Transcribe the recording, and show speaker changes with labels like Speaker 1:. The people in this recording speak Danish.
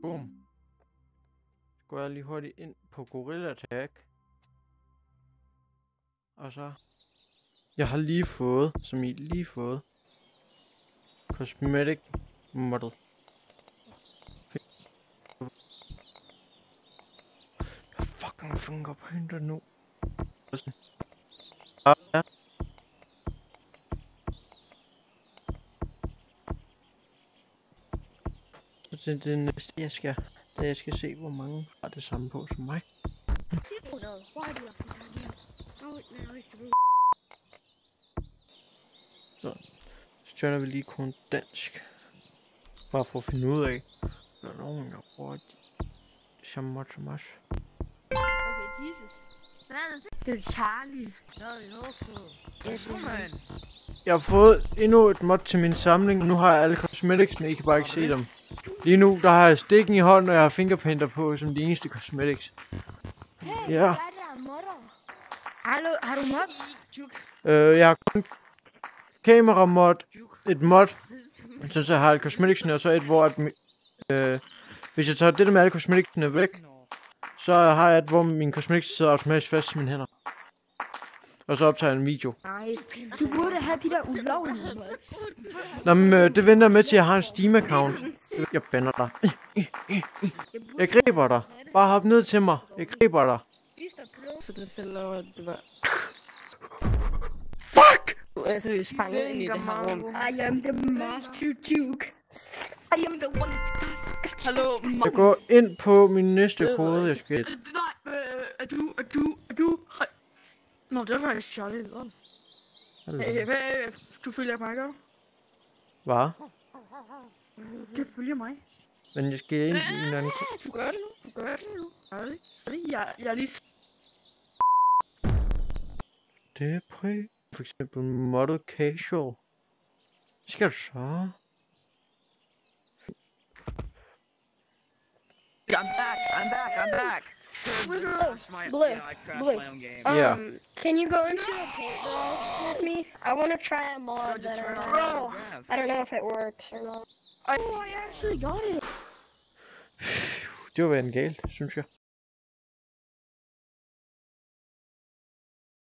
Speaker 1: Boom. Så går jeg lige hurtigt ind på Gorilla Tag. Og så... Jeg har lige fået, Cosmetic Model. Jeg fucking fingerprinter nu. Ja. Så det næste jeg skal, jeg skal se hvor mange har det samme på som mig. Så tjener vi lige kun dansk. Bare for at finde ud af, der er nogen der bruger samme mod som os.
Speaker 2: Okay, Jesus. Det er Charlie. Så er vi håbet.
Speaker 1: Jeg har fået endnu et mod til min samling. Nu har jeg alle cosmeticsene, I kan bare ikke se dem. Lige nu, der har jeg stikken i hånden, og jeg har fingerprinter på som de eneste cosmetics.
Speaker 2: Hey,
Speaker 1: Ja.
Speaker 2: hvad er der modder? Hallo, har du mods?
Speaker 1: Jeg har kun kameramod, et mod, så har jeg alle cosmeticsene, og så et, hvor at, hvis jeg tager det der med alle cosmeticsene væk, så har jeg et, hvor min cosmetics sidder automatisk fast i mine hænder. Og så optager jeg en video.
Speaker 2: Nej, du burde have de der ulovlige mods.
Speaker 1: Nå, men det venter med til, at jeg har en Steam-account. Jeg bander dig. Jeg griber dig. Bare hop ned til mig. Jeg griber dig.
Speaker 2: Så det selv over, det var...
Speaker 1: Fuck!
Speaker 2: Du er seriøst fanget ind i det her rum. I am the master duke. I am the one to die. Hallo,
Speaker 1: Jeg går ind på min næste kode, jeg skal...
Speaker 2: Nej, er du... Nå, det var faktisk Charlie. Du følger mig, gør du?
Speaker 1: Hvad?
Speaker 2: Du følger mig.
Speaker 1: Men jeg skal ind i en anden...
Speaker 2: Du gør det nu. Jeg er lige...
Speaker 1: Det er præg. For eksempel model casual. Hvad skal du så?
Speaker 3: I'm back.
Speaker 2: Blue.
Speaker 1: Yeah.
Speaker 4: Can you go into a paintball with me? I want to try a mod that I don't know if it works or not.
Speaker 2: Oh, I actually got it.
Speaker 1: Det var været galt, synes jeg.